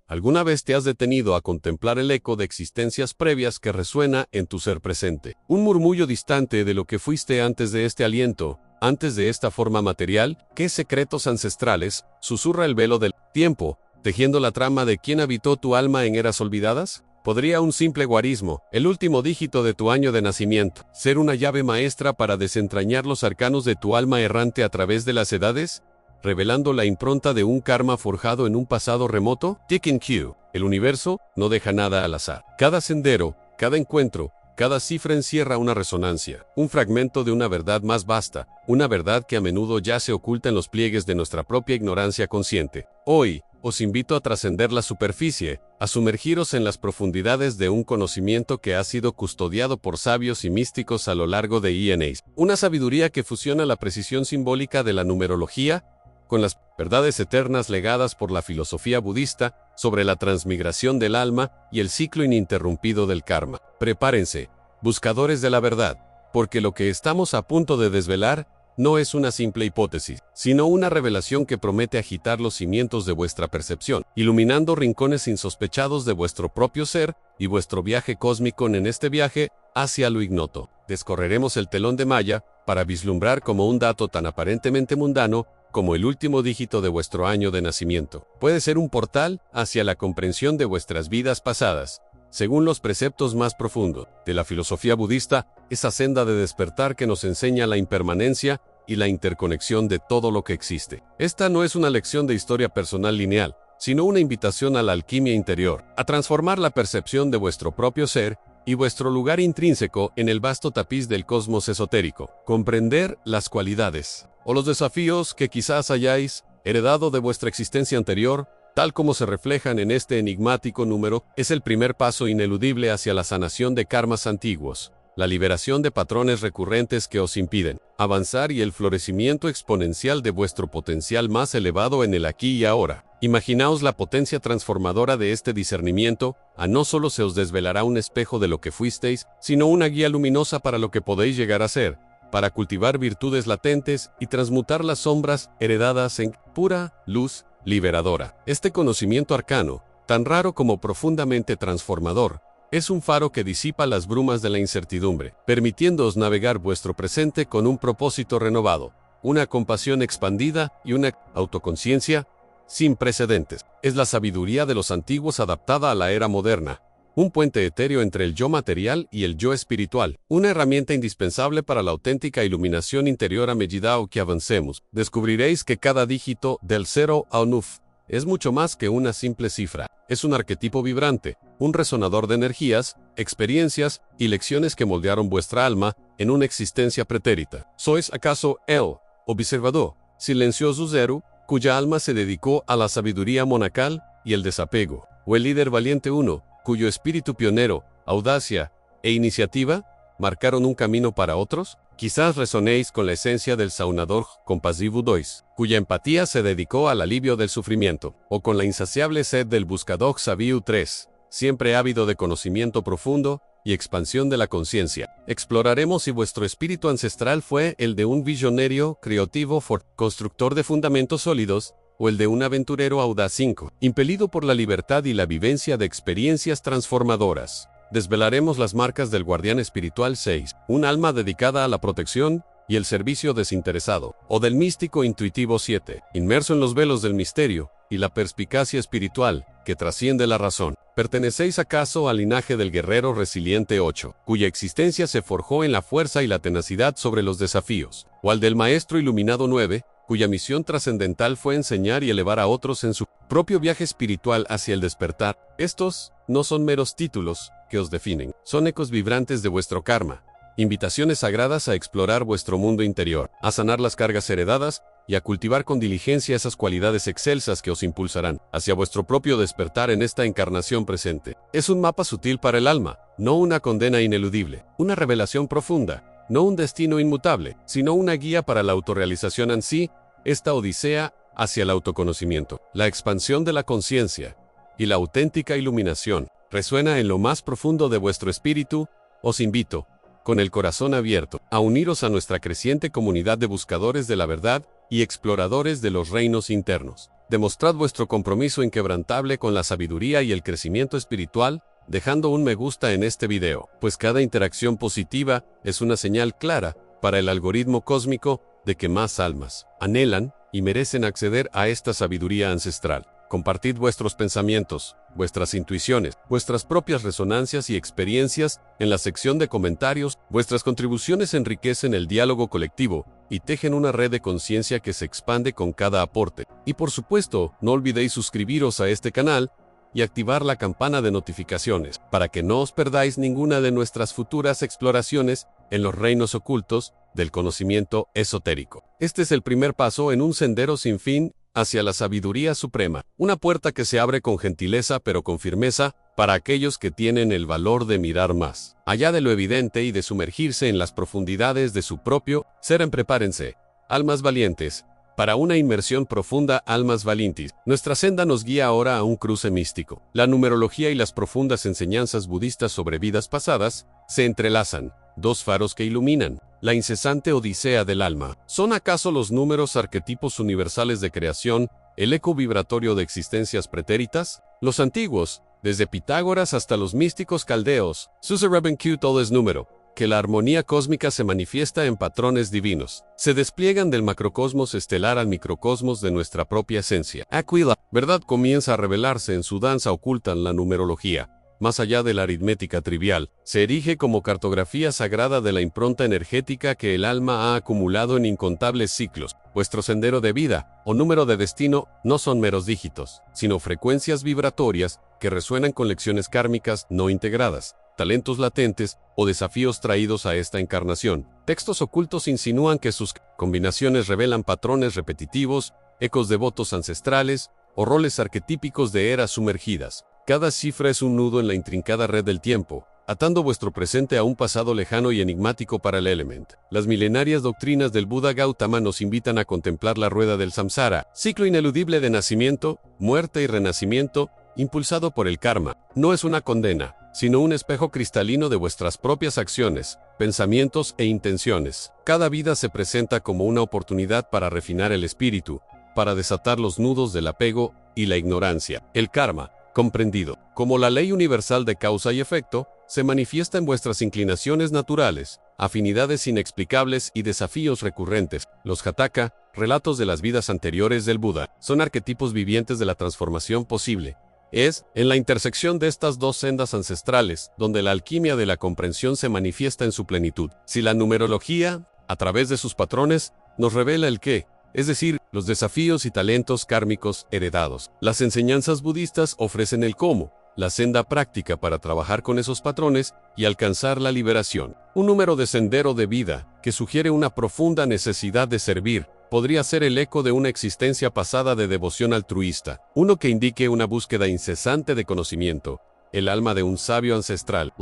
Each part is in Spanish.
¿Alguna vez te has detenido a contemplar el eco de existencias previas que resuena en tu ser presente? Un murmullo distante de lo que fuiste antes de este aliento, antes de esta forma material. ¿Qué secretos ancestrales susurra el velo del tiempo, tejiendo la trama de quién habitó tu alma en eras olvidadas? ¿Podría un simple guarismo, el último dígito de tu año de nacimiento, ser una llave maestra para desentrañar los arcanos de tu alma errante a través de las edades, revelando la impronta de un karma forjado en un pasado remoto? Ticking Q. El universo no deja nada al azar. Cada sendero, cada encuentro, cada cifra encierra una resonancia, un fragmento de una verdad más vasta, una verdad que a menudo ya se oculta en los pliegues de nuestra propia ignorancia consciente. Hoy, os invito a trascender la superficie, a sumergiros en las profundidades de un conocimiento que ha sido custodiado por sabios y místicos a lo largo de ENAs. Una sabiduría que fusiona la precisión simbólica de la numerología con las verdades eternas legadas por la filosofía budista sobre la transmigración del alma y el ciclo ininterrumpido del karma. Prepárense, buscadores de la verdad, porque lo que estamos a punto de desvelar no es una simple hipótesis, sino una revelación que promete agitar los cimientos de vuestra percepción, iluminando rincones insospechados de vuestro propio ser y vuestro viaje cósmico. En este viaje hacia lo ignoto, descorreremos el telón de Maya para vislumbrar como un dato tan aparentemente mundano como el último dígito de vuestro año de nacimiento puede ser un portal hacia la comprensión de vuestras vidas pasadas. Según los preceptos más profundos de la filosofía budista, esa senda de despertar que nos enseña la impermanencia y la interconexión de todo lo que existe. Esta no es una lección de historia personal lineal, sino una invitación a la alquimia interior, a transformar la percepción de vuestro propio ser y vuestro lugar intrínseco en el vasto tapiz del cosmos esotérico. Comprender las cualidades o los desafíos que quizás hayáis heredado de vuestra existencia anterior, tal como se reflejan en este enigmático número, es el primer paso ineludible hacia la sanación de karmas antiguos, la liberación de patrones recurrentes que os impiden avanzar y el florecimiento exponencial de vuestro potencial más elevado en el aquí y ahora. Imaginaos la potencia transformadora de este discernimiento. No solo se os desvelará un espejo de lo que fuisteis, sino una guía luminosa para lo que podéis llegar a ser, para cultivar virtudes latentes y transmutar las sombras heredadas en pura luz liberadora. Este conocimiento arcano, tan raro como profundamente transformador, es un faro que disipa las brumas de la incertidumbre, permitiéndoos navegar vuestro presente con un propósito renovado, una compasión expandida y una autoconciencia sin precedentes. Es la sabiduría de los antiguos adaptada a la era moderna, un puente etéreo entre el yo material y el yo espiritual, una herramienta indispensable para la auténtica iluminación interior. A medida que avancemos, descubriréis que cada dígito del 0 a Onuf es mucho más que una simple cifra. Es un arquetipo vibrante, un resonador de energías, experiencias y lecciones que moldearon vuestra alma en una existencia pretérita. ¿Sois acaso el observador silencioso Zero, cuya alma se dedicó a la sabiduría monacal y el desapego? ¿O el líder valiente uno, cuyo espíritu pionero, audacia e iniciativa marcaron un camino para otros? Quizás resonéis con la esencia del saunador compasivo 2, cuya empatía se dedicó al alivio del sufrimiento, o con la insaciable sed del buscador sabio 3, siempre ávido de conocimiento profundo y expansión de la conciencia. Exploraremos si vuestro espíritu ancestral fue el de un visionario creativo constructor de fundamentos sólidos, o el de un aventurero audaz 5, impelido por la libertad y la vivencia de experiencias transformadoras. Desvelaremos las marcas del guardián espiritual 6, un alma dedicada a la protección y el servicio desinteresado, o del místico intuitivo 7, inmerso en los velos del misterio y la perspicacia espiritual que trasciende la razón. ¿Pertenecéis acaso al linaje del guerrero resiliente 8, cuya existencia se forjó en la fuerza y la tenacidad sobre los desafíos, o al del maestro iluminado 9, cuya misión trascendental fue enseñar y elevar a otros en su propio viaje espiritual hacia el despertar? Estos no son meros títulos que os definen, son ecos vibrantes de vuestro karma, invitaciones sagradas a explorar vuestro mundo interior, a sanar las cargas heredadas y a cultivar con diligencia esas cualidades excelsas que os impulsarán hacia vuestro propio despertar en esta encarnación presente. Es un mapa sutil para el alma, no una condena ineludible, una revelación profunda, no un destino inmutable, sino una guía para la autorrealización en sí, esta odisea hacia el autoconocimiento, la expansión de la conciencia y la auténtica iluminación. Resuena en lo más profundo de vuestro espíritu. Os invito, con el corazón abierto, a uniros a nuestra creciente comunidad de buscadores de la verdad y exploradores de los reinos internos. Demostrad vuestro compromiso inquebrantable con la sabiduría y el crecimiento espiritual, dejando un me gusta en este video, pues cada interacción positiva es una señal clara para el algoritmo cósmico de que más almas anhelan y merecen acceder a esta sabiduría ancestral. Compartid vuestros pensamientos, vuestras intuiciones, vuestras propias resonancias y experiencias en la sección de comentarios. Vuestras contribuciones enriquecen el diálogo colectivo y tejen una red de conciencia que se expande con cada aporte. Y por supuesto, no olvidéis suscribiros a este canal y activar la campana de notificaciones para que no os perdáis ninguna de nuestras futuras exploraciones en los reinos ocultos del conocimiento esotérico. Este es el primer paso en un sendero sin fin hacia la sabiduría suprema, una puerta que se abre con gentileza pero con firmeza para aquellos que tienen el valor de mirar más allá de lo evidente y de sumergirse en las profundidades de su propio ser. Prepárense, almas valientes, para una inmersión profunda. Almas valientes. Nuestra senda nos guía ahora a un cruce místico. La numerología y las profundas enseñanzas budistas sobre vidas pasadas se entrelazan, dos faros que iluminan la incesante odisea del alma. ¿Son acaso los números arquetipos universales de creación, el eco vibratorio de existencias pretéritas? Los antiguos, desde Pitágoras hasta los místicos caldeos, susurraban que todo es número, que la armonía cósmica se manifiesta en patrones divinos. Se despliegan del macrocosmos estelar al microcosmos de nuestra propia esencia. Aquí la verdad comienza a revelarse en su danza oculta en la numerología. Más allá de la aritmética trivial, se erige como cartografía sagrada de la impronta energética que el alma ha acumulado en incontables ciclos. Vuestro sendero de vida o número de destino no son meros dígitos, sino frecuencias vibratorias que resuenan con lecciones kármicas no integradas, talentos latentes o desafíos traídos a esta encarnación. Textos ocultos insinúan que sus combinaciones revelan patrones repetitivos, ecos de votos ancestrales o roles arquetípicos de eras sumergidas. Cada cifra es un nudo en la intrincada red del tiempo, atando vuestro presente a un pasado lejano y enigmático para el Element. Las milenarias doctrinas del Buda Gautama nos invitan a contemplar la rueda del samsara, ciclo ineludible de nacimiento, muerte y renacimiento, impulsado por el karma. No es una condena, sino un espejo cristalino de vuestras propias acciones, pensamientos e intenciones. Cada vida se presenta como una oportunidad para refinar el espíritu, para desatar los nudos del apego y la ignorancia. El karma, comprendido como la ley universal de causa y efecto, se manifiesta en vuestras inclinaciones naturales, afinidades inexplicables y desafíos recurrentes. Los Jataka, relatos de las vidas anteriores del Buda, son arquetipos vivientes de la transformación posible. Es en la intersección de estas dos sendas ancestrales donde la alquimia de la comprensión se manifiesta en su plenitud. Si la numerología, a través de sus patrones, nos revela el qué, es decir, los desafíos y talentos kármicos heredados, las enseñanzas budistas ofrecen el cómo, la senda práctica para trabajar con esos patrones y alcanzar la liberación. Un número de sendero de vida que sugiere una profunda necesidad de servir podría ser el eco de una existencia pasada de devoción altruista, uno que indique una búsqueda incesante de conocimiento, el alma de un sabio ancestral.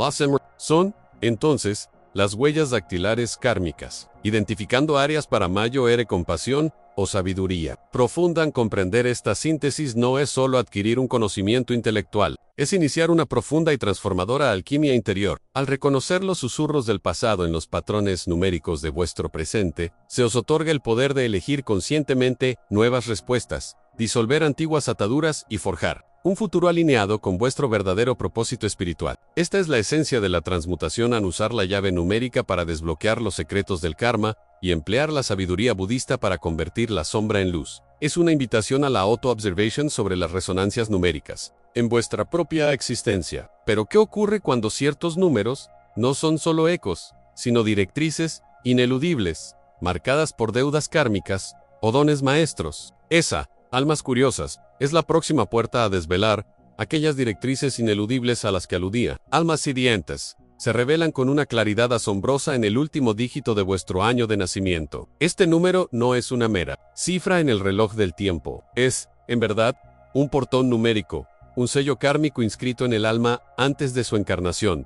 Son, entonces, las huellas dactilares kármicas, identificando áreas para mayo ere compasión o sabiduría. Profunda en comprender esta síntesis no es solo adquirir un conocimiento intelectual, es iniciar una profunda y transformadora alquimia interior. Al reconocer los susurros del pasado en los patrones numéricos de vuestro presente, se os otorga el poder de elegir conscientemente nuevas respuestas, disolver antiguas ataduras y forjar un futuro alineado con vuestro verdadero propósito espiritual. Esta es la esencia de la transmutación al usar la llave numérica para desbloquear los secretos del karma y emplear la sabiduría budista para convertir la sombra en luz. Es una invitación a la auto-observation sobre las resonancias numéricas en vuestra propia existencia. Pero ¿qué ocurre cuando ciertos números no son solo ecos, sino directrices ineludibles, marcadas por deudas kármicas o dones maestros? Esa, almas curiosas, es la próxima puerta a desvelar aquellas directrices ineludibles a las que aludía. Almas sedientas, se revelan con una claridad asombrosa en el último dígito de vuestro año de nacimiento. Este número no es una mera cifra en el reloj del tiempo. Es, en verdad, un portón numérico, un sello kármico inscrito en el alma antes de su encarnación.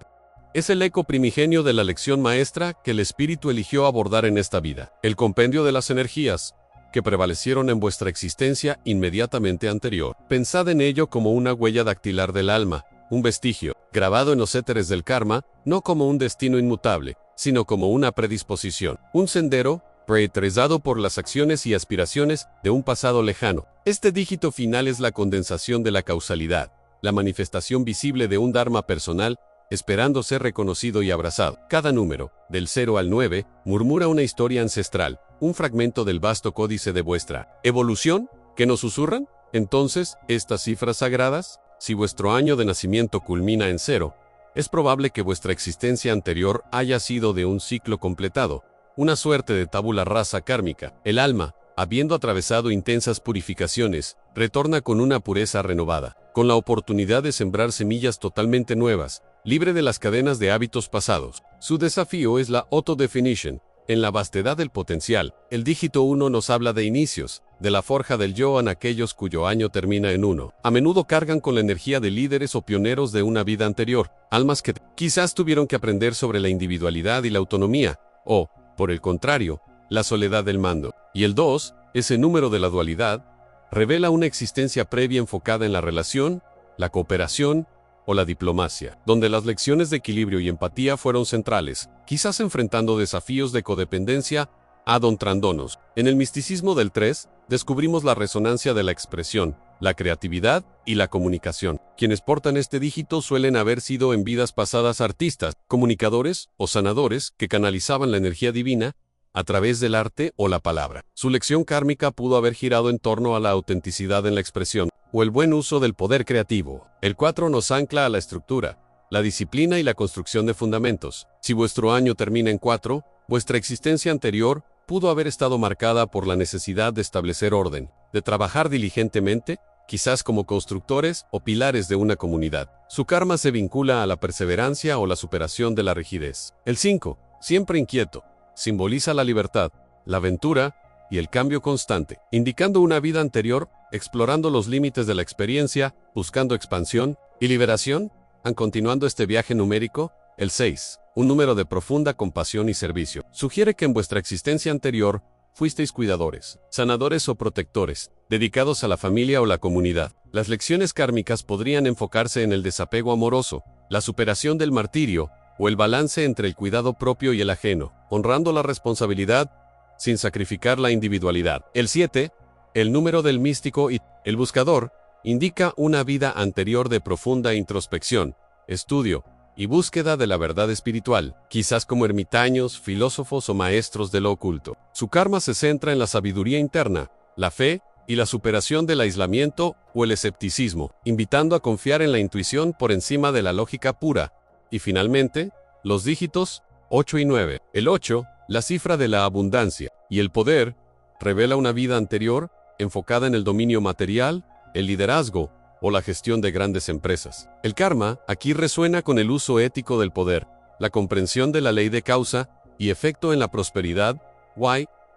Es el eco primigenio de la lección maestra que el espíritu eligió abordar en esta vida. El compendio de las energías que prevalecieron en vuestra existencia inmediatamente anterior. Pensad en ello como una huella dactilar del alma, un vestigio, grabado en los éteres del karma, no como un destino inmutable, sino como una predisposición, un sendero preetrizado por las acciones y aspiraciones de un pasado lejano. Este dígito final es la condensación de la causalidad, la manifestación visible de un dharma personal, esperando ser reconocido y abrazado. Cada número, del 0 al 9, murmura una historia ancestral, un fragmento del vasto códice de vuestra evolución, ¿que nos susurran? Entonces, estas cifras sagradas, si vuestro año de nacimiento culmina en 0, es probable que vuestra existencia anterior haya sido de un ciclo completado, una suerte de tabula rasa kármica. El alma, habiendo atravesado intensas purificaciones, retorna con una pureza renovada, con la oportunidad de sembrar semillas totalmente nuevas, libre de las cadenas de hábitos pasados. Su desafío es la auto-definition. En la vastedad del potencial, el dígito 1 nos habla de inicios, de la forja del yo en aquellos cuyo año termina en 1. A menudo cargan con la energía de líderes o pioneros de una vida anterior, almas que quizás tuvieron que aprender sobre la individualidad y la autonomía, o, por el contrario, la soledad del mando. Y el 2, ese número de la dualidad, revela una existencia previa enfocada en la relación, la cooperación o la diplomacia, donde las lecciones de equilibrio y empatía fueron centrales, quizás enfrentando desafíos de codependencia adontrándonos. En el misticismo del 3, descubrimos la resonancia de la expresión, la creatividad y la comunicación. Quienes portan este dígito suelen haber sido en vidas pasadas artistas, comunicadores o sanadores que canalizaban la energía divina a través del arte o la palabra. Su lección kármica pudo haber girado en torno a la autenticidad en la expresión o el buen uso del poder creativo. El 4 nos ancla a la estructura, la disciplina y la construcción de fundamentos. Si vuestro año termina en 4, vuestra existencia anterior pudo haber estado marcada por la necesidad de establecer orden, de trabajar diligentemente, quizás como constructores o pilares de una comunidad. Su karma se vincula a la perseverancia o la superación de la rigidez. El 5, siempre inquieto, simboliza la libertad, la aventura y el cambio constante, indicando una vida anterior, explorando los límites de la experiencia, buscando expansión y liberación. Continuando este viaje numérico, el 6, un número de profunda compasión y servicio, sugiere que en vuestra existencia anterior fuisteis cuidadores, sanadores o protectores, dedicados a la familia o la comunidad. Las lecciones kármicas podrían enfocarse en el desapego amoroso, la superación del martirio o el balance entre el cuidado propio y el ajeno, honrando la responsabilidad sin sacrificar la individualidad. El 7, el número del místico y el buscador, indica una vida anterior de profunda introspección, estudio y búsqueda de la verdad espiritual, quizás como ermitaños, filósofos o maestros de lo oculto. Su karma se centra en la sabiduría interna, la fe y la superación del aislamiento o el escepticismo, invitando a confiar en la intuición por encima de la lógica pura. Y finalmente, los dígitos 8 y 9. El 8, la cifra de la abundancia y el poder, revela una vida anterior enfocada en el dominio material, el liderazgo o la gestión de grandes empresas. El karma aquí resuena con el uso ético del poder, la comprensión de la ley de causa y efecto en la prosperidad,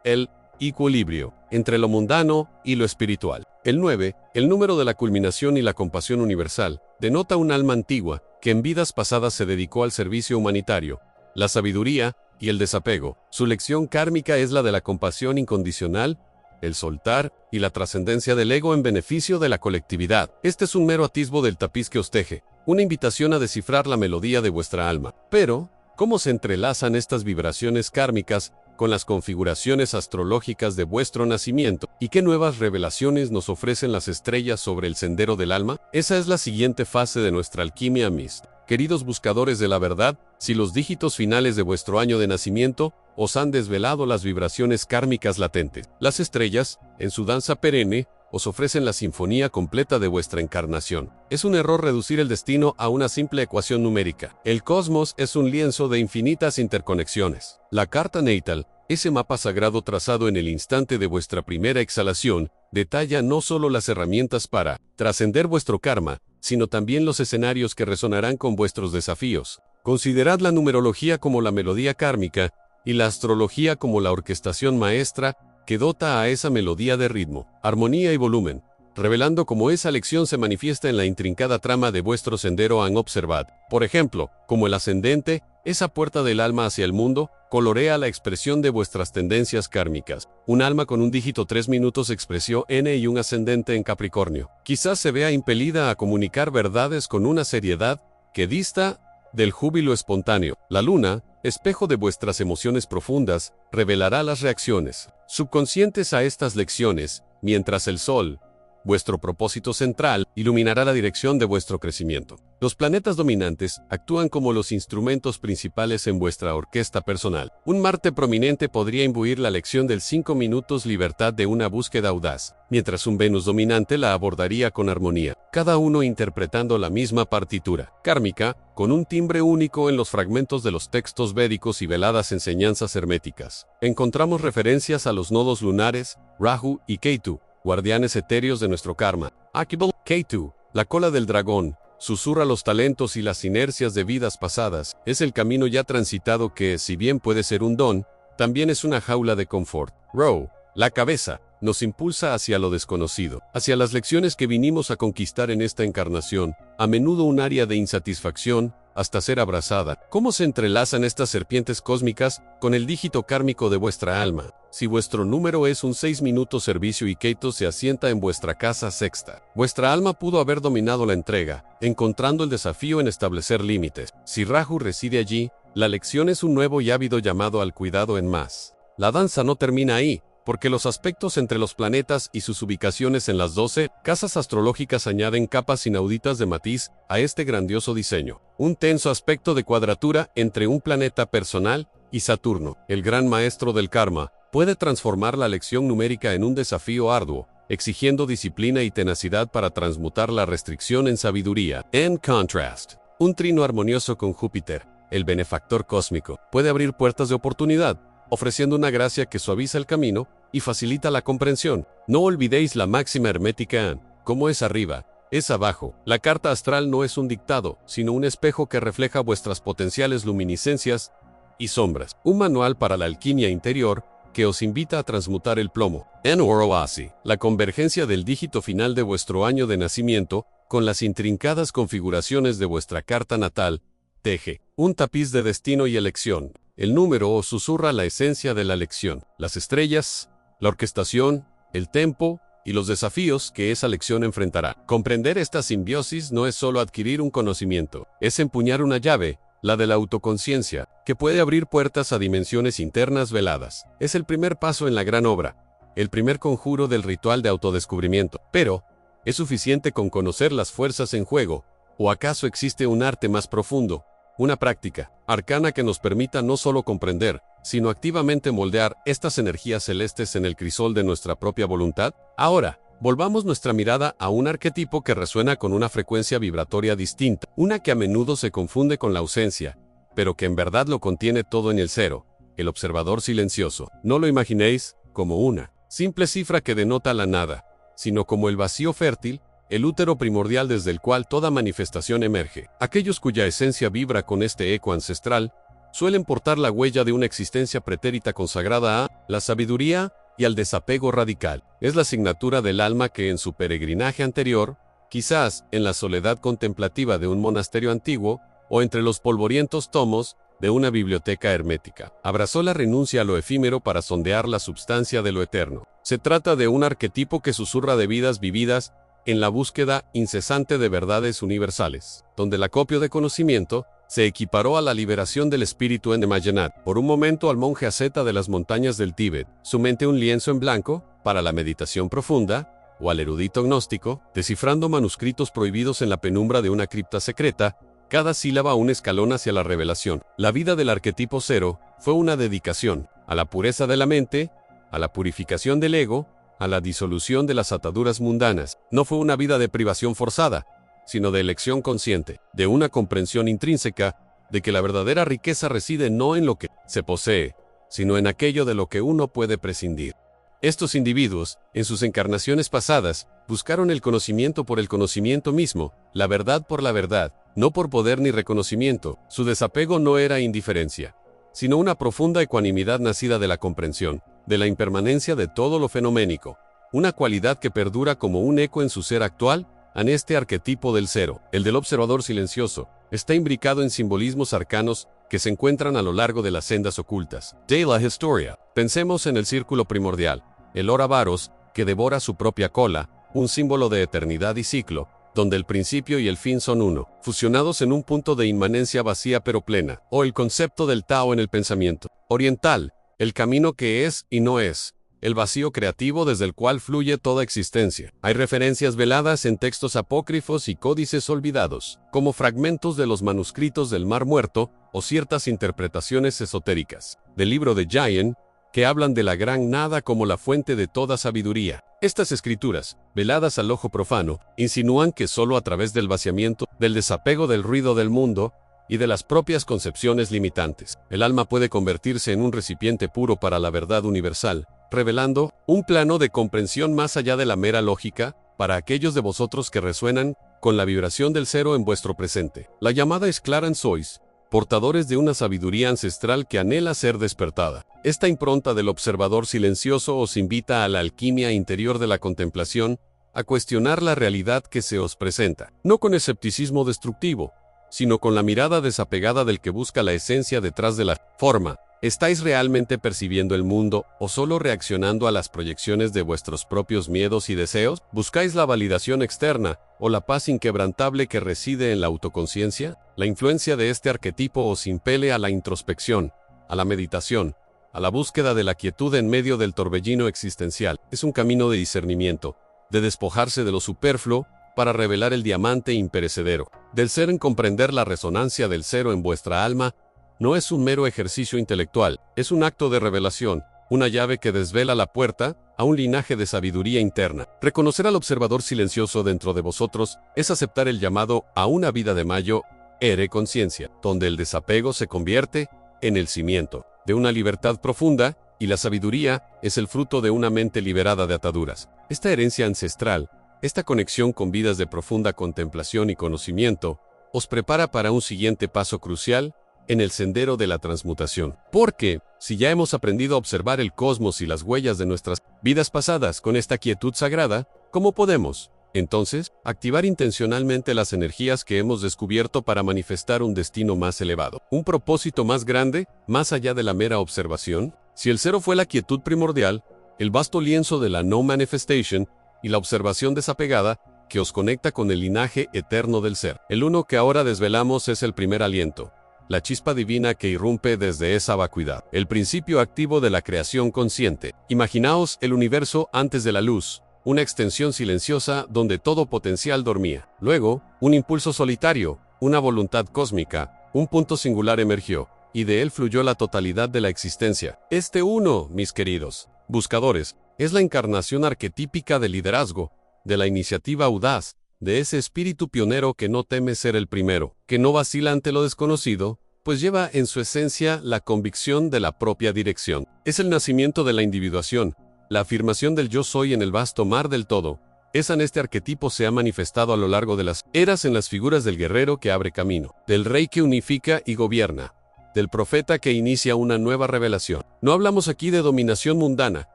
el equilibrio entre lo mundano y lo espiritual. El 9, el número de la culminación y la compasión universal, denota un alma antigua que en vidas pasadas se dedicó al servicio humanitario, la sabiduría y el desapego. Su lección kármica es la de la compasión incondicional, el soltar y la trascendencia del ego en beneficio de la colectividad. Este es un mero atisbo del tapiz que os teje, una invitación a descifrar la melodía de vuestra alma. Pero, ¿cómo se entrelazan estas vibraciones kármicas con las configuraciones astrológicas de vuestro nacimiento? ¿Y qué nuevas revelaciones nos ofrecen las estrellas sobre el sendero del alma? Esa es la siguiente fase de nuestra alquimia mist. Queridos buscadores de la verdad, si los dígitos finales de vuestro año de nacimiento os han desvelado las vibraciones kármicas latentes, las estrellas, en su danza perenne, os ofrecen la sinfonía completa de vuestra encarnación. Es un error reducir el destino a una simple ecuación numérica. El cosmos es un lienzo de infinitas interconexiones. La carta natal, ese mapa sagrado trazado en el instante de vuestra primera exhalación, detalla no solo las herramientas para trascender vuestro karma, sino también los escenarios que resonarán con vuestros desafíos. Considerad la numerología como la melodía kármica y la astrología como la orquestación maestra que dota a esa melodía de ritmo, armonía y volumen, revelando cómo esa lección se manifiesta en la intrincada trama de vuestro sendero an observad. Por ejemplo, como el ascendente, esa puerta del alma hacia el mundo, colorea la expresión de vuestras tendencias kármicas. Un alma con un dígito 3 minutos expresó N y un ascendente en Capricornio. Quizás se vea impelida a comunicar verdades con una seriedad que dista del júbilo espontáneo. La luna, espejo de vuestras emociones profundas, revelará las reacciones subconscientes a estas lecciones, mientras el Sol, vuestro propósito central, iluminará la dirección de vuestro crecimiento. Los planetas dominantes actúan como los instrumentos principales en vuestra orquesta personal. Un Marte prominente podría imbuir la lección del 5 minutos libertad de una búsqueda audaz, mientras un Venus dominante la abordaría con armonía, cada uno interpretando la misma partitura kármica, con un timbre único en los fragmentos de los textos védicos y veladas enseñanzas herméticas. Encontramos referencias a los nodos lunares, Rahu y Ketu, guardianes etéreos de nuestro karma. Akibel, Ketu, la cola del dragón, susurra los talentos y las inercias de vidas pasadas. Es el camino ya transitado que, si bien puede ser un don, también es una jaula de confort. Rahu, la cabeza, nos impulsa hacia lo desconocido, hacia las lecciones que vinimos a conquistar en esta encarnación, a menudo un área de insatisfacción, hasta ser abrazada. ¿Cómo se entrelazan estas serpientes cósmicas con el dígito kármico de vuestra alma? Si vuestro número es un 6 minutos servicio y Ketu se asienta en vuestra casa sexta, vuestra alma pudo haber dominado la entrega, encontrando el desafío en establecer límites. Si Rahu reside allí, la lección es un nuevo y ávido llamado al cuidado en más. La danza no termina ahí, porque los aspectos entre los planetas y sus ubicaciones en las 12 casas astrológicas añaden capas inauditas de matiz a este grandioso diseño. Un tenso aspecto de cuadratura entre un planeta personal y Saturno, el gran maestro del karma, puede transformar la lección numérica en un desafío arduo, exigiendo disciplina y tenacidad para transmutar la restricción en sabiduría. En contrast, un trino armonioso con Júpiter, el benefactor cósmico, puede abrir puertas de oportunidad, ofreciendo una gracia que suaviza el camino y facilita la comprensión. No olvidéis la máxima hermética, como es arriba, es abajo. La carta astral no es un dictado, sino un espejo que refleja vuestras potenciales luminiscencias y sombras. Un manual para la alquimia interior que os invita a transmutar el plomo. En Oroasi, la convergencia del dígito final de vuestro año de nacimiento con las intrincadas configuraciones de vuestra carta natal, teje un tapiz de destino y elección. El número os susurra la esencia de la lección, las estrellas, la orquestación, el tempo y los desafíos que esa lección enfrentará. Comprender esta simbiosis no es solo adquirir un conocimiento, es empuñar una llave, la de la autoconciencia, que puede abrir puertas a dimensiones internas veladas. Es el primer paso en la gran obra, el primer conjuro del ritual de autodescubrimiento. Pero, ¿es suficiente con conocer las fuerzas en juego? ¿O acaso existe un arte más profundo? Una práctica arcana que nos permita no solo comprender, sino activamente moldear estas energías celestes en el crisol de nuestra propia voluntad? Ahora, volvamos nuestra mirada a un arquetipo que resuena con una frecuencia vibratoria distinta, una que a menudo se confunde con la ausencia, pero que en verdad lo contiene todo en el cero, el observador silencioso. No lo imaginéis como una simple cifra que denota la nada, sino como el vacío fértil, el útero primordial desde el cual toda manifestación emerge. Aquellos cuya esencia vibra con este eco ancestral, suelen portar la huella de una existencia pretérita consagrada a la sabiduría y al desapego radical. Es la asignatura del alma que en su peregrinaje anterior, quizás en la soledad contemplativa de un monasterio antiguo, o entre los polvorientos tomos de una biblioteca hermética, abrazó la renuncia a lo efímero para sondear la substancia de lo eterno. Se trata de un arquetipo que susurra de vidas vividas en la búsqueda incesante de verdades universales, donde el acopio de conocimiento se equiparó a la liberación del espíritu en Emayanat. Por un momento al monje asceta de las montañas del Tíbet, su mente un lienzo en blanco, para la meditación profunda, o al erudito gnóstico, descifrando manuscritos prohibidos en la penumbra de una cripta secreta, cada sílaba un escalón hacia la revelación. La vida del arquetipo cero fue una dedicación a la pureza de la mente, a la purificación del ego, a la disolución de las ataduras mundanas. No fue una vida de privación forzada, sino de elección consciente, de una comprensión intrínseca de que la verdadera riqueza reside no en lo que se posee, sino en aquello de lo que uno puede prescindir. Estos individuos, en sus encarnaciones pasadas, buscaron el conocimiento por el conocimiento mismo, la verdad por la verdad, no por poder ni reconocimiento. Su desapego no era indiferencia, sino una profunda ecuanimidad nacida de la comprensión, de la impermanencia de todo lo fenoménico, una cualidad que perdura como un eco en su ser actual, en este arquetipo del cero, el del observador silencioso, está imbricado en simbolismos arcanos que se encuentran a lo largo de las sendas ocultas de la historia. Pensemos en el círculo primordial, el Ouroboros, que devora su propia cola, un símbolo de eternidad y ciclo, donde el principio y el fin son uno, fusionados en un punto de inmanencia vacía pero plena, o el concepto del Tao en el pensamiento oriental, el camino que es y no es, el vacío creativo desde el cual fluye toda existencia. Hay referencias veladas en textos apócrifos y códices olvidados, como fragmentos de los manuscritos del Mar Muerto o ciertas interpretaciones esotéricas del libro de Jain, que hablan de la gran nada como la fuente de toda sabiduría. Estas escrituras, veladas al ojo profano, insinúan que solo a través del vaciamiento, del desapego del ruido del mundo y de las propias concepciones limitantes, el alma puede convertirse en un recipiente puro para la verdad universal, revelando un plano de comprensión más allá de la mera lógica para aquellos de vosotros que resuenan con la vibración del cero en vuestro presente. La llamada es clara en sois, portadores de una sabiduría ancestral que anhela ser despertada. Esta impronta del observador silencioso os invita a la alquimia interior de la contemplación, a cuestionar la realidad que se os presenta, no con escepticismo destructivo, sino con la mirada desapegada del que busca la esencia detrás de la forma. ¿Estáis realmente percibiendo el mundo o solo reaccionando a las proyecciones de vuestros propios miedos y deseos? ¿Buscáis la validación externa o la paz inquebrantable que reside en la autoconciencia? La influencia de este arquetipo os impele a la introspección, a la meditación, a la búsqueda de la quietud en medio del torbellino existencial. Es un camino de discernimiento, de despojarse de lo superfluo para revelar el diamante imperecedero. Del ser en comprender la resonancia del cero en vuestra alma, no es un mero ejercicio intelectual, es un acto de revelación, una llave que desvela la puerta a un linaje de sabiduría interna. Reconocer al observador silencioso dentro de vosotros es aceptar el llamado a una vida de mayo, ere conciencia, donde el desapego se convierte en el cimiento de una libertad profunda y la sabiduría es el fruto de una mente liberada de ataduras. Esta herencia ancestral, esta conexión con vidas de profunda contemplación y conocimiento, os prepara para un siguiente paso crucial en el sendero de la transmutación. Porque, si ya hemos aprendido a observar el cosmos y las huellas de nuestras vidas pasadas con esta quietud sagrada, ¿cómo podemos, entonces, activar intencionalmente las energías que hemos descubierto para manifestar un destino más elevado, un propósito más grande, más allá de la mera observación? Si el cero fue la quietud primordial, el vasto lienzo de la no manifestation y la observación desapegada, que os conecta con el linaje eterno del ser. El uno que ahora desvelamos es el primer aliento, la chispa divina que irrumpe desde esa vacuidad, el principio activo de la creación consciente. Imaginaos el universo antes de la luz, una extensión silenciosa donde todo potencial dormía. Luego, un impulso solitario, una voluntad cósmica, un punto singular emergió, y de él fluyó la totalidad de la existencia. Este uno, mis queridos buscadores, es la encarnación arquetípica del liderazgo, de la iniciativa audaz, de ese espíritu pionero que no teme ser el primero, que no vacila ante lo desconocido, pues lleva en su esencia la convicción de la propia dirección. Es el nacimiento de la individuación, la afirmación del yo soy en el vasto mar del todo. En este arquetipo se ha manifestado a lo largo de las eras en las figuras del guerrero que abre camino, del rey que unifica y gobierna, del profeta que inicia una nueva revelación. No hablamos aquí de dominación mundana,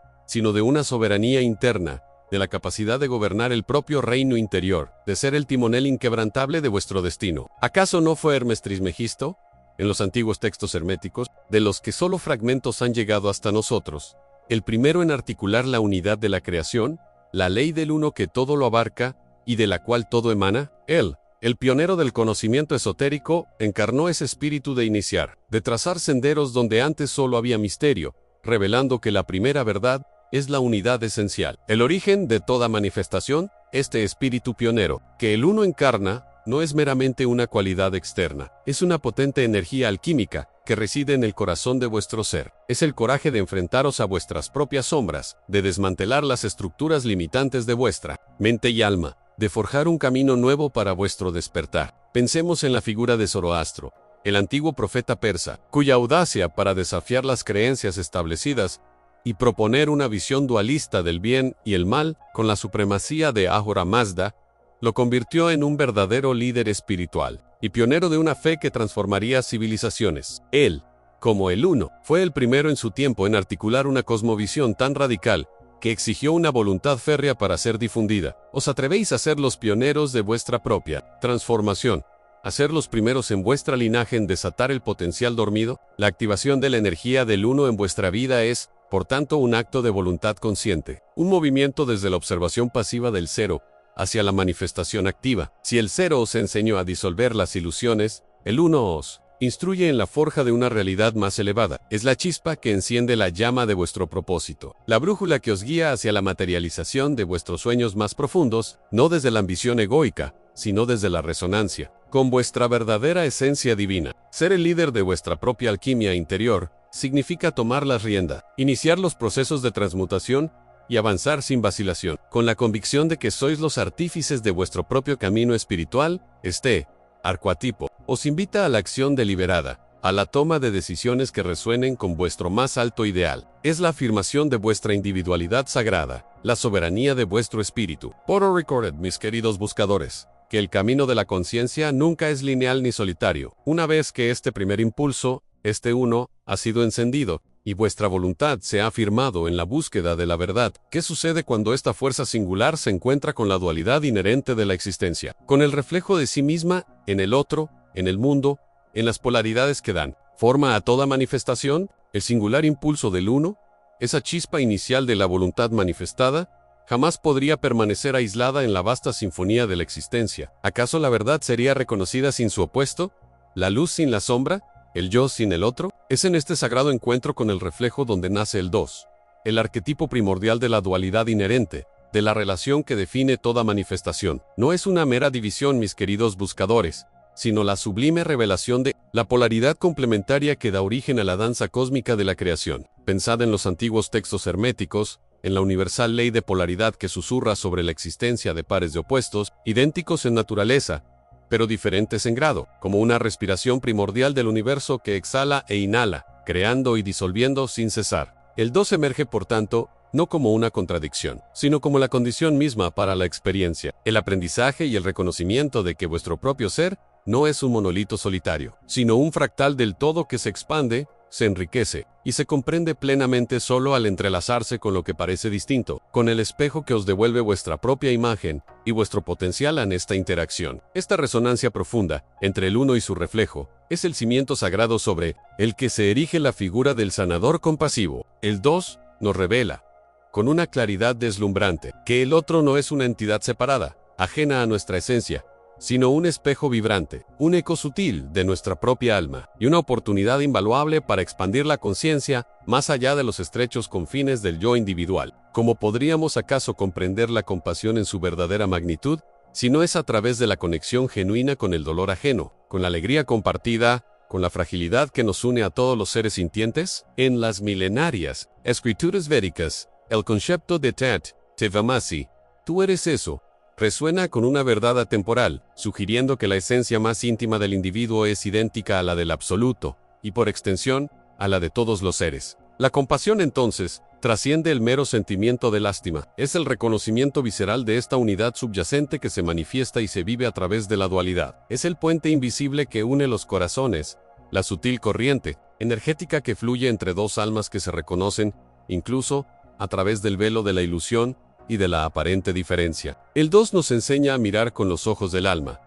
sino de una soberanía interna, de la capacidad de gobernar el propio reino interior, de ser el timonel inquebrantable de vuestro destino. ¿Acaso no fue Hermes Trismegisto, en los antiguos textos herméticos, de los que solo fragmentos han llegado hasta nosotros, el primero en articular la unidad de la creación, la ley del uno que todo lo abarca y de la cual todo emana? Él, el pionero del conocimiento esotérico, encarnó ese espíritu de iniciar, de trazar senderos donde antes solo había misterio, revelando que la primera verdad es la unidad esencial. El origen de toda manifestación, este espíritu pionero, que el uno encarna, no es meramente una cualidad externa, es una potente energía alquímica que reside en el corazón de vuestro ser. Es el coraje de enfrentaros a vuestras propias sombras, de desmantelar las estructuras limitantes de vuestra mente y alma, de forjar un camino nuevo para vuestro despertar. Pensemos en la figura de Zoroastro, el antiguo profeta persa, cuya audacia para desafiar las creencias establecidas y proponer una visión dualista del bien y el mal, con la supremacía de Ahura Mazda, lo convirtió en un verdadero líder espiritual y pionero de una fe que transformaría civilizaciones. Él, como el uno, fue el primero en su tiempo en articular una cosmovisión tan radical que exigió una voluntad férrea para ser difundida. ¿Os atrevéis a ser los pioneros de vuestra propia transformación? ¿A ser los primeros en vuestra linaje en desatar el potencial dormido? La activación de la energía del uno en vuestra vida es, por tanto, un acto de voluntad consciente, un movimiento desde la observación pasiva del cero hacia la manifestación activa. Si el 0 os enseñó a disolver las ilusiones, el 1 os instruye en la forja de una realidad más elevada. Es la chispa que enciende la llama de vuestro propósito, la brújula que os guía hacia la materialización de vuestros sueños más profundos, no desde la ambición egoica, sino desde la resonancia con vuestra verdadera esencia divina. Ser el líder de vuestra propia alquimia interior significa tomar las riendas, iniciar los procesos de transmutación y avanzar sin vacilación, con la convicción de que sois los artífices de vuestro propio camino espiritual. Este arquetipo os invita a la acción deliberada, a la toma de decisiones que resuenen con vuestro más alto ideal. Es la afirmación de vuestra individualidad sagrada, la soberanía de vuestro espíritu. Por recorded, mis queridos buscadores, que el camino de la conciencia nunca es lineal ni solitario. Una vez que este primer impulso, este uno, ha sido encendido, y vuestra voluntad se ha afirmado en la búsqueda de la verdad, ¿qué sucede cuando esta fuerza singular se encuentra con la dualidad inherente de la existencia? Con el reflejo de sí misma, en el otro, en el mundo, en las polaridades que dan forma a toda manifestación, el singular impulso del uno, esa chispa inicial de la voluntad manifestada, jamás podría permanecer aislada en la vasta sinfonía de la existencia. ¿Acaso la verdad sería reconocida sin su opuesto? ¿La luz sin la sombra? ¿El yo sin el otro? Es en este sagrado encuentro con el reflejo donde nace el dos, el arquetipo primordial de la dualidad inherente, de la relación que define toda manifestación. No es una mera división, mis queridos buscadores, sino la sublime revelación de la polaridad complementaria que da origen a la danza cósmica de la creación. Pensad en los antiguos textos herméticos, en la universal ley de polaridad que susurra sobre la existencia de pares de opuestos, idénticos en naturaleza, pero diferentes en grado, como una respiración primordial del universo que exhala e inhala, creando y disolviendo sin cesar. El dos emerge, por tanto, no como una contradicción, sino como la condición misma para la experiencia, el aprendizaje y el reconocimiento de que vuestro propio ser no es un monolito solitario, sino un fractal del todo que se expande, se enriquece y se comprende plenamente solo al entrelazarse con lo que parece distinto, con el espejo que os devuelve vuestra propia imagen y vuestro potencial en esta interacción. Esta resonancia profunda entre el uno y su reflejo es el cimiento sagrado sobre el que se erige la figura del sanador compasivo. El dos nos revela, con una claridad deslumbrante, que el otro no es una entidad separada, ajena a nuestra esencia, sino un espejo vibrante, un eco sutil de nuestra propia alma, y una oportunidad invaluable para expandir la conciencia más allá de los estrechos confines del yo individual. ¿Cómo podríamos acaso comprender la compasión en su verdadera magnitud, si no es a través de la conexión genuina con el dolor ajeno, con la alegría compartida, con la fragilidad que nos une a todos los seres sintientes? En las milenarias escrituras védicas, el concepto de Tat Tvamasi, tú eres eso, resuena con una verdad atemporal, sugiriendo que la esencia más íntima del individuo es idéntica a la del absoluto, y por extensión, a la de todos los seres. La compasión, entonces, trasciende el mero sentimiento de lástima. Es el reconocimiento visceral de esta unidad subyacente que se manifiesta y se vive a través de la dualidad. Es el puente invisible que une los corazones, la sutil corriente energética que fluye entre dos almas que se reconocen, incluso a través del velo de la ilusión y de la aparente diferencia. El dos nos enseña a mirar con los ojos del alma,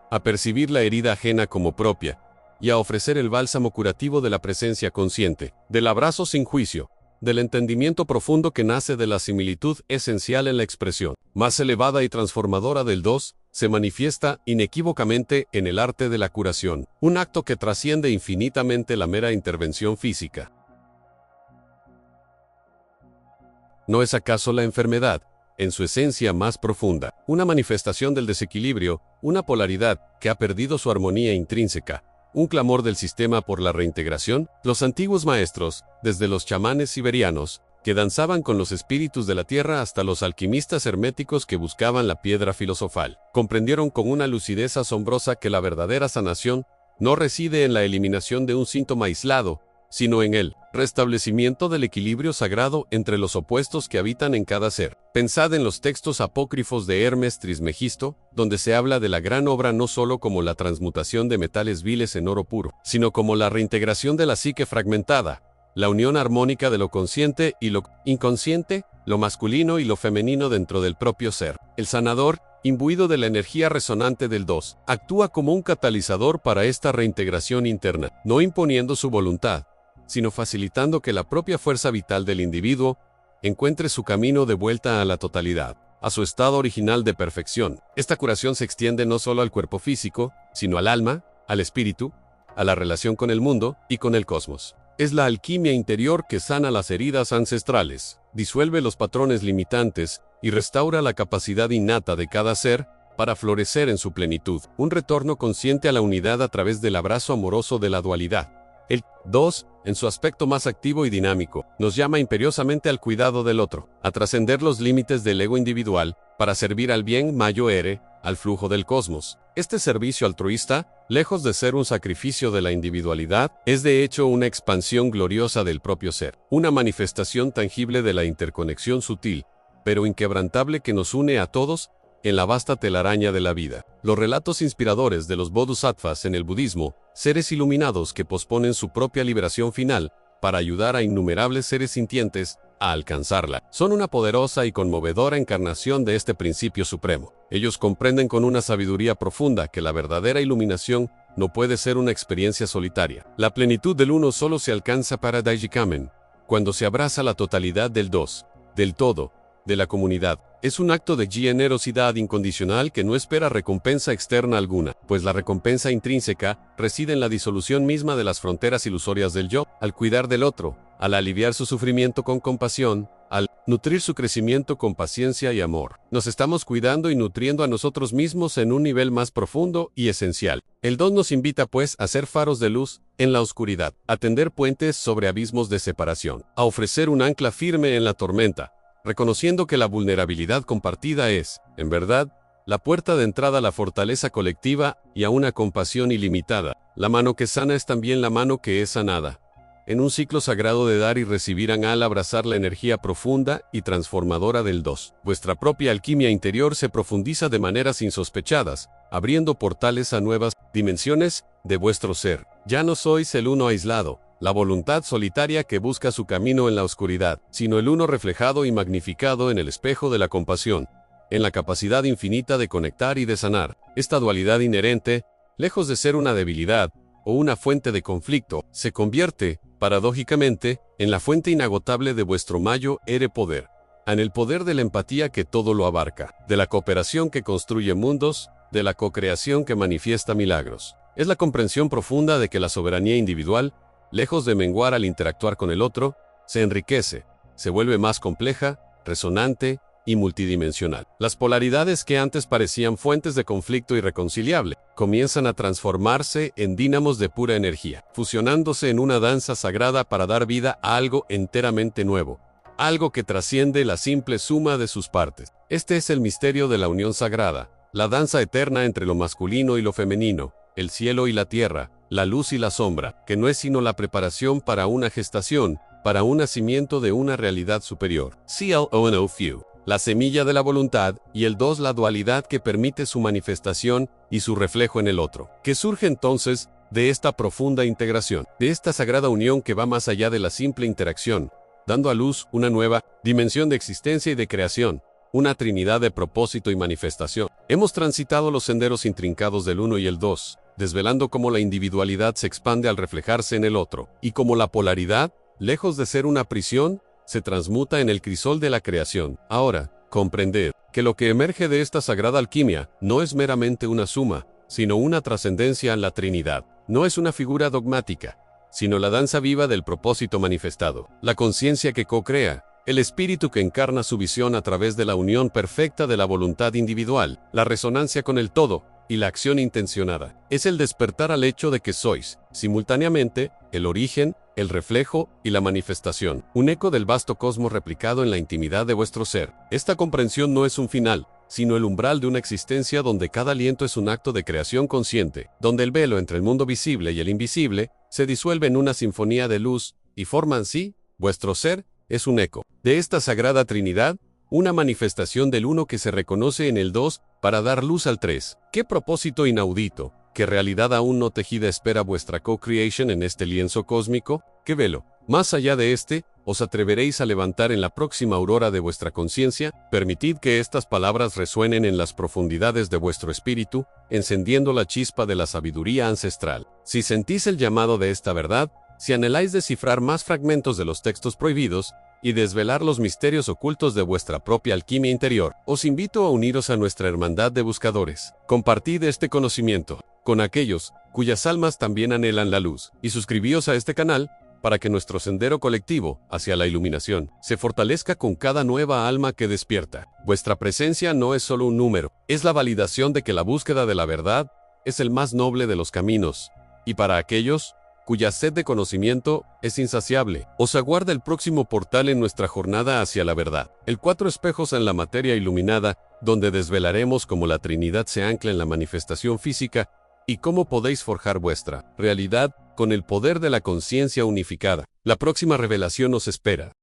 a percibir la herida ajena como propia, y a ofrecer el bálsamo curativo de la presencia consciente, del abrazo sin juicio, del entendimiento profundo que nace de la similitud esencial en la expresión más elevada y transformadora del dos, se manifiesta inequívocamente en el arte de la curación, un acto que trasciende infinitamente la mera intervención física. ¿No es acaso la enfermedad, en su esencia más profunda, una manifestación del desequilibrio, una polaridad que ha perdido su armonía intrínseca, un clamor del sistema por la reintegración? Los antiguos maestros, desde los chamanes siberianos, que danzaban con los espíritus de la tierra hasta los alquimistas herméticos que buscaban la piedra filosofal, comprendieron con una lucidez asombrosa que la verdadera sanación no reside en la eliminación de un síntoma aislado, sino en el restablecimiento del equilibrio sagrado entre los opuestos que habitan en cada ser. Pensad en los textos apócrifos de Hermes Trismegisto, donde se habla de la gran obra no solo como la transmutación de metales viles en oro puro, sino como la reintegración de la psique fragmentada, la unión armónica de lo consciente y lo inconsciente, lo masculino y lo femenino dentro del propio ser. El sanador, imbuido de la energía resonante del dos, actúa como un catalizador para esta reintegración interna, no imponiendo su voluntad, sino facilitando que la propia fuerza vital del individuo encuentre su camino de vuelta a la totalidad. a su estado original de perfección. Esta curación se extiende no solo al cuerpo físico, sino al alma, al espíritu, a la relación con el mundo y con el cosmos. Es la alquimia interior que sana las heridas ancestrales, disuelve los patrones limitantes y restaura la capacidad innata de cada ser para florecer en su plenitud. Un retorno consciente a la unidad a través del abrazo amoroso de la dualidad. El 2, en su aspecto más activo y dinámico, nos llama imperiosamente al cuidado del otro, a trascender los límites del ego individual, para servir al bien mayor, al flujo del cosmos. Este servicio altruista, lejos de ser un sacrificio de la individualidad, es de hecho una expansión gloriosa del propio ser, una manifestación tangible de la interconexión sutil, pero inquebrantable que nos une a todos en la vasta telaraña de la vida. Los relatos inspiradores de los bodhisattvas en el budismo, seres iluminados que posponen su propia liberación final para ayudar a innumerables seres sintientes a alcanzarla, son una poderosa y conmovedora encarnación de este principio supremo. Ellos comprenden con una sabiduría profunda que la verdadera iluminación no puede ser una experiencia solitaria. La plenitud del uno solo se alcanza para Daijikamen, cuando se abraza la totalidad del dos, del todo, de la comunidad. Es un acto de generosidad incondicional que no espera recompensa externa alguna, pues la recompensa intrínseca reside en la disolución misma de las fronteras ilusorias del yo, al cuidar del otro, al aliviar su sufrimiento con compasión, al nutrir su crecimiento con paciencia y amor. Nos estamos cuidando y nutriendo a nosotros mismos en un nivel más profundo y esencial. El don nos invita pues a ser faros de luz en la oscuridad, a tender puentes sobre abismos de separación, a ofrecer un ancla firme en la tormenta, reconociendo que la vulnerabilidad compartida es, en verdad, la puerta de entrada a la fortaleza colectiva y a una compasión ilimitada. La mano que sana es también la mano que es sanada. En un ciclo sagrado de dar y recibir al abrazar la energía profunda y transformadora del dos. Vuestra propia alquimia interior se profundiza de maneras insospechadas, abriendo portales a nuevas dimensiones de vuestro ser. Ya no sois el uno aislado, la voluntad solitaria que busca su camino en la oscuridad, sino el uno reflejado y magnificado en el espejo de la compasión, en la capacidad infinita de conectar y de sanar. Esta dualidad inherente, lejos de ser una debilidad o una fuente de conflicto, se convierte, paradójicamente, en la fuente inagotable de vuestro mayor poder, en el poder de la empatía que todo lo abarca, de la cooperación que construye mundos, de la co-creación que manifiesta milagros. Es la comprensión profunda de que la soberanía individual, lejos de menguar al interactuar con el otro, se enriquece, se vuelve más compleja, resonante y multidimensional. Las polaridades que antes parecían fuentes de conflicto irreconciliable, comienzan a transformarse en dínamos de pura energía, fusionándose en una danza sagrada para dar vida a algo enteramente nuevo, algo que trasciende la simple suma de sus partes. Este es el misterio de la unión sagrada, la danza eterna entre lo masculino y lo femenino, el cielo y la tierra, la luz y la sombra, que no es sino la preparación para una gestación, para un nacimiento de una realidad superior. CLONO-FEW, la semilla de la voluntad, y el dos, la dualidad que permite su manifestación y su reflejo en el otro, que surge entonces de esta profunda integración, de esta sagrada unión que va más allá de la simple interacción, dando a luz una nueva dimensión de existencia y de creación, una trinidad de propósito y manifestación. Hemos transitado los senderos intrincados del uno y el dos, desvelando cómo la individualidad se expande al reflejarse en el otro, y cómo la polaridad, lejos de ser una prisión, se transmuta en el crisol de la creación. Ahora, comprended que lo que emerge de esta sagrada alquimia no es meramente una suma, sino una trascendencia en la Trinidad. No es una figura dogmática, sino la danza viva del propósito manifestado, la conciencia que co-crea, el espíritu que encarna su visión a través de la unión perfecta de la voluntad individual, la resonancia con el todo y la acción intencionada. Es el despertar al hecho de que sois, simultáneamente, el origen, el reflejo y la manifestación, un eco del vasto cosmos replicado en la intimidad de vuestro ser. Esta comprensión no es un final, sino el umbral de una existencia donde cada aliento es un acto de creación consciente, donde el velo entre el mundo visible y el invisible se disuelve en una sinfonía de luz y forma en sí, vuestro ser es un eco de esta sagrada Trinidad, una manifestación del uno que se reconoce en el dos para dar luz al tres. ¡Qué propósito inaudito! ¿Qué realidad aún no tejida espera vuestra co-creation en este lienzo cósmico? ¿Qué velo? Más allá de este, os atreveréis a levantar en la próxima aurora de vuestra conciencia. Permitid que estas palabras resuenen en las profundidades de vuestro espíritu, encendiendo la chispa de la sabiduría ancestral. Si sentís el llamado de esta verdad, si anheláis descifrar más fragmentos de los textos prohibidos, y desvelar los misterios ocultos de vuestra propia alquimia interior. Os invito a uniros a nuestra hermandad de buscadores. Compartid este conocimiento con aquellos cuyas almas también anhelan la luz, y suscribíos a este canal para que nuestro sendero colectivo hacia la iluminación se fortalezca con cada nueva alma que despierta. Vuestra presencia no es solo un número, es la validación de que la búsqueda de la verdad es el más noble de los caminos, y para aquellos cuya sed de conocimiento es insaciable, os aguarda el próximo portal en nuestra jornada hacia la verdad. El 4 espejos en la materia iluminada, donde desvelaremos cómo la Trinidad se ancla en la manifestación física y cómo podéis forjar vuestra realidad con el poder de la conciencia unificada. La próxima revelación os espera.